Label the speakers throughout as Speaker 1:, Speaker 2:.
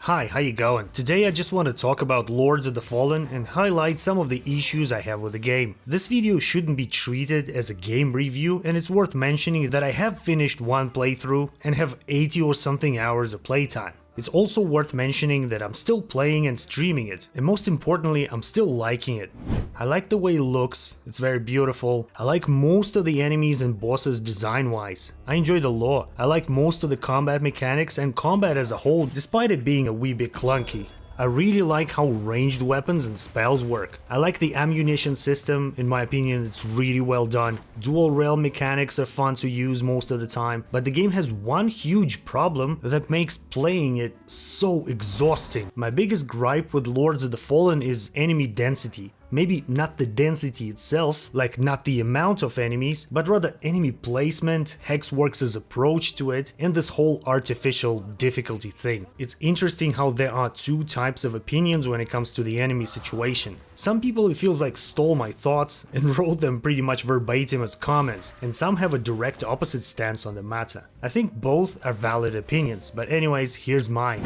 Speaker 1: Hi, how you going? Today I just want to talk about Lords of the Fallen and highlight some of the issues I have with the game. This video shouldn't be treated as a game review, and it's worth mentioning that I have finished one playthrough and have 80 or something hours of playtime. It's also worth mentioning that I'm still playing and streaming it, and most importantly, I'm still liking it. I like the way it looks, it's very beautiful. I like most of the enemies and bosses design-wise. I enjoy the lore. I like most of the combat mechanics and combat as a whole, despite it being a wee bit clunky. I really like how ranged weapons and spells work. I like the ammunition system, in my opinion it's really well done. Dual rail mechanics are fun to use most of the time, but the game has one huge problem that makes playing it so exhausting. My biggest gripe with Lords of the Fallen is enemy density. Maybe not the density itself, like not the amount of enemies, but rather enemy placement, Hexworks' approach to it, and this whole artificial difficulty thing. It's interesting how there are two types of opinions when it comes to the enemy situation. Some people it feels like stole my thoughts and wrote them pretty much verbatim as comments, and some have a direct opposite stance on the matter. I think both are valid opinions, but anyways, here's mine.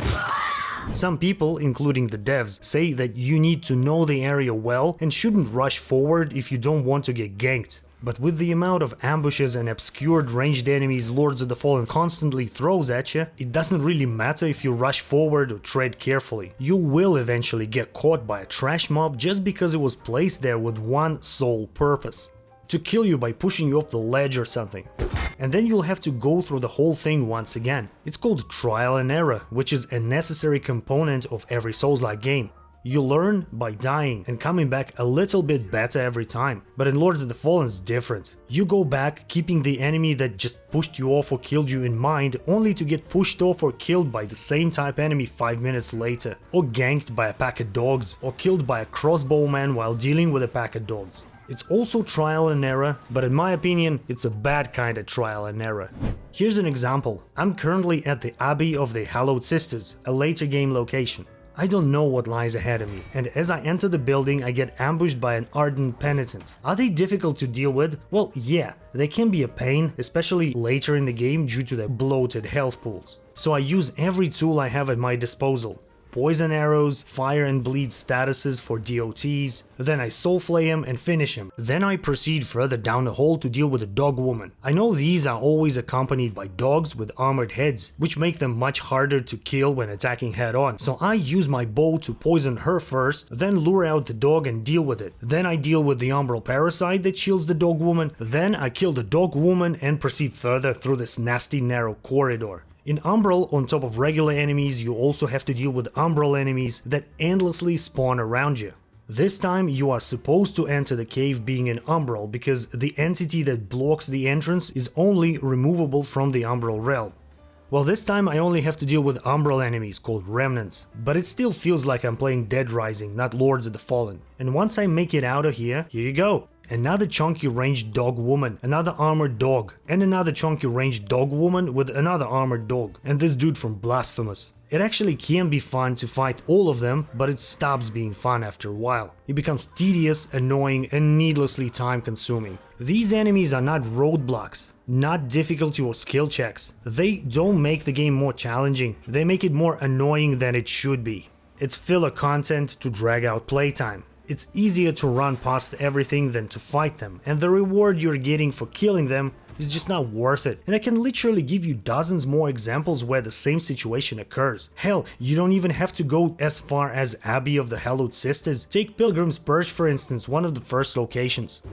Speaker 1: Some people, including the devs, say that you need to know the area well and shouldn't rush forward if you don't want to get ganked. But with the amount of ambushes and obscured ranged enemies Lords of the Fallen constantly throws at you, it doesn't really matter if you rush forward or tread carefully. You will eventually get caught by a trash mob just because it was placed there with one sole purpose: to kill you by pushing you off the ledge or something. And then you'll have to go through the whole thing once again. It's called trial and error, which is a necessary component of every Souls-like game. You learn by dying and coming back a little bit better every time. But in Lords of the Fallen it's different. You go back keeping the enemy that just pushed you off or killed you in mind, only to get pushed off or killed by the same type enemy 5 minutes later, or ganked by a pack of dogs, or killed by a crossbowman while dealing with a pack of dogs. It's also trial and error, but in my opinion, it's a bad kind of trial and error. Here's an example. I'm currently at the Abbey of the Hallowed Sisters, a later game location. I don't know what lies ahead of me, and as I enter the building I get ambushed by an ardent penitent. Are they difficult to deal with? Well, yeah, they can be a pain, especially later in the game due to their bloated health pools. So I use every tool I have at my disposal. Poison arrows, fire and bleed statuses for DOTs, then I soulflay him and finish him. Then I proceed further down the hole to deal with a dog woman. I know these are always accompanied by dogs with armored heads, which make them much harder to kill when attacking head on. So I use my bow to poison her first, then lure out the dog and deal with it. Then I deal with the umbral parasite that shields the dog woman, then I kill the dog woman and proceed further through this nasty narrow corridor. In Umbral, on top of regular enemies, you also have to deal with Umbral enemies that endlessly spawn around you. This time you are supposed to enter the cave being an Umbral because the entity that blocks the entrance is only removable from the Umbral realm. Well, this time I only have to deal with Umbral enemies called Remnants, but it still feels like I'm playing Dead Rising, not Lords of the Fallen. And once I make it out of here you go. Another chunky ranged dog woman, another armored dog, and another chunky ranged dog woman with another armored dog, and this dude from Blasphemous. It actually can be fun to fight all of them, but it stops being fun after a while. It becomes tedious, annoying, and needlessly time consuming. These enemies are not roadblocks, not difficulty or skill checks. They don't make the game more challenging, they make it more annoying than it should be. It's filler content to drag out playtime. It's easier to run past everything than to fight them, and the reward you're getting for killing them is just not worth it. And I can literally give you dozens more examples where the same situation occurs. Hell, you don't even have to go as far as Abbey of the Hallowed Sisters. Take Pilgrim's Perch for instance, one of the first locations.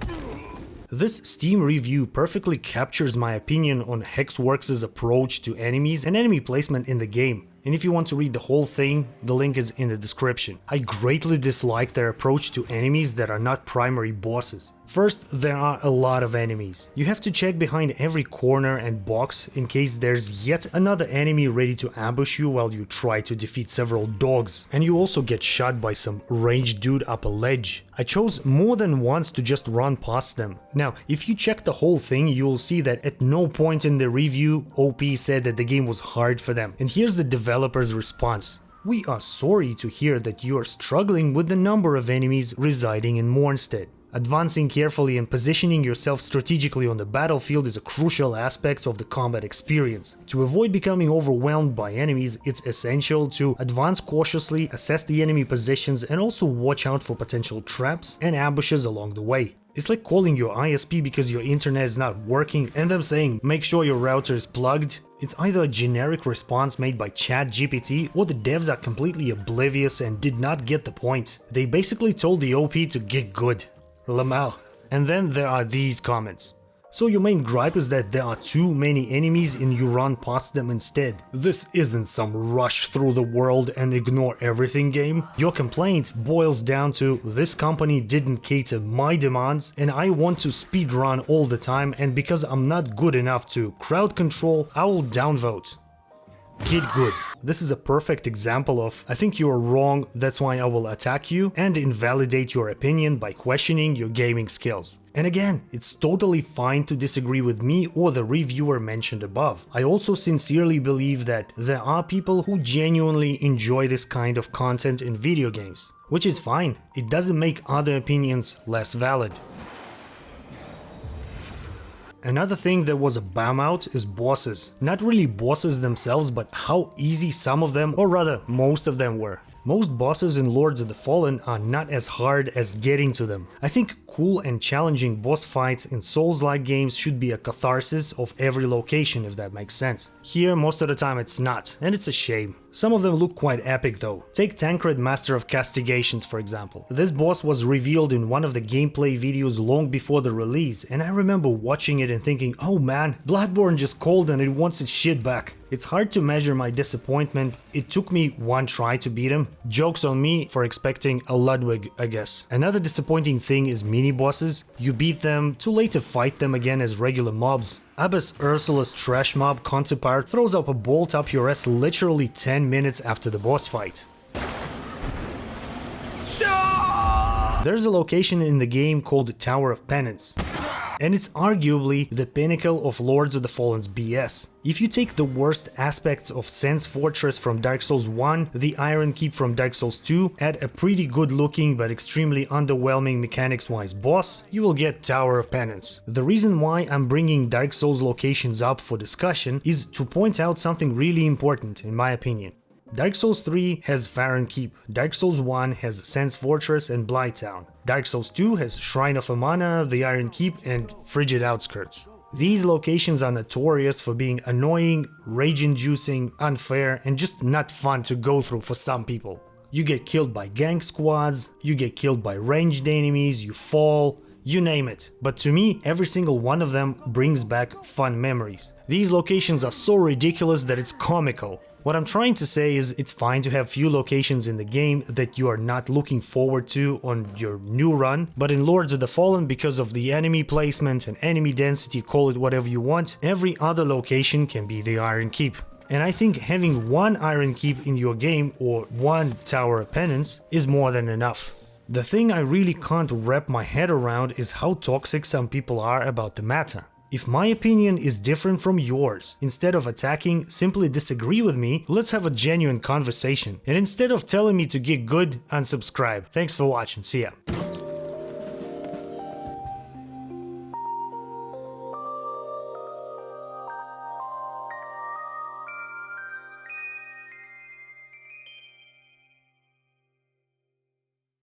Speaker 1: This Steam review perfectly captures my opinion on Hexworks' approach to enemies and enemy placement in the game. And if you want to read the whole thing, the link is in the description. I greatly dislike their approach to enemies that are not primary bosses. First, there are a lot of enemies. You have to check behind every corner and box in case there's yet another enemy ready to ambush you while you try to defeat several dogs. And you also get shot by some ranged dude up a ledge. I chose more than once to just run past them. Now, if you check the whole thing, you will see that at no point in the review OP said that the game was hard for them. And here's the developer's response. We are sorry to hear that you are struggling with the number of enemies residing in Mornstead. Advancing carefully and positioning yourself strategically on the battlefield is a crucial aspect of the combat experience. To avoid becoming overwhelmed by enemies, it's essential to advance cautiously, assess the enemy positions, and also watch out for potential traps and ambushes along the way. It's like calling your ISP because your internet is not working and them saying, make sure your router is plugged. It's either a generic response made by ChatGPT or the devs are completely oblivious and did not get the point. They basically told the OP to get good. Lamau. And then there are these comments. So your main gripe is that there are too many enemies and you run past them instead. This isn't some rush through the world and ignore everything game. Your complaint boils down to this company didn't cater my demands and I want to speedrun all the time, and because I'm not good enough to crowd control, I will downvote. Get good. This is a perfect example of I think you are wrong, that's why I will attack you and invalidate your opinion by questioning your gaming skills. And again, it's totally fine to disagree with me or the reviewer mentioned above. I also sincerely believe that there are people who genuinely enjoy this kind of content in video games, which is fine. It doesn't make other opinions less valid. Another thing that was a bum out is bosses. Not really bosses themselves, but how easy some of them, or rather most of them, were. Most bosses in Lords of the Fallen are not as hard as getting to them. I think cool and challenging boss fights in Souls-like games should be a catharsis of every location, if that makes sense. Here, most of the time it's not, and it's a shame. Some of them look quite epic though. Take Tancred, Master of Castigations for example. This boss was revealed in one of the gameplay videos long before the release, and I remember watching it and thinking, oh man, Bloodborne just called and it wants its shit back. It's hard to measure my disappointment. It took me one try to beat him. Jokes on me for expecting a Ludwig, I guess. Another disappointing thing is mini-bosses. You beat them, too late to fight them again as regular mobs. Abbess Ursula's trash mob Contipar throws up a bolt up your ass literally 10 minutes after the boss fight. There's a location in the game called the Tower of Penance, and it's arguably the pinnacle of Lords of the Fallen's BS. If you take the worst aspects of Sense Fortress from Dark Souls 1, the Iron Keep from Dark Souls 2, add a pretty good looking but extremely underwhelming mechanics wise boss, you will get Tower of Penance. The reason why I'm bringing Dark Souls locations up for discussion is to point out something really important in my opinion. Dark Souls 3 has Farron Keep, Dark Souls 1 has Sense Fortress and Blighttown, Dark Souls 2 has Shrine of Amana, the Iron Keep and Frigid Outskirts. These locations are notorious for being annoying, rage-inducing, unfair and just not fun to go through for some people. You get killed by gang squads, you get killed by ranged enemies, you fall, you name it. But to me, every single one of them brings back fun memories. These locations are so ridiculous that it's comical. What I'm trying to say is it's fine to have few locations in the game that you are not looking forward to on your new run, but in Lords of the Fallen, because of the enemy placement and enemy density, call it whatever you want, every other location can be the Iron Keep. And I think having one Iron Keep in your game or one Tower of Penance is more than enough. The thing I really can't wrap my head around is how toxic some people are about the meta. If my opinion is different from yours, instead of attacking, simply disagree with me, let's have a genuine conversation. And instead of telling me to get good, unsubscribe. Thanks for watching, see ya.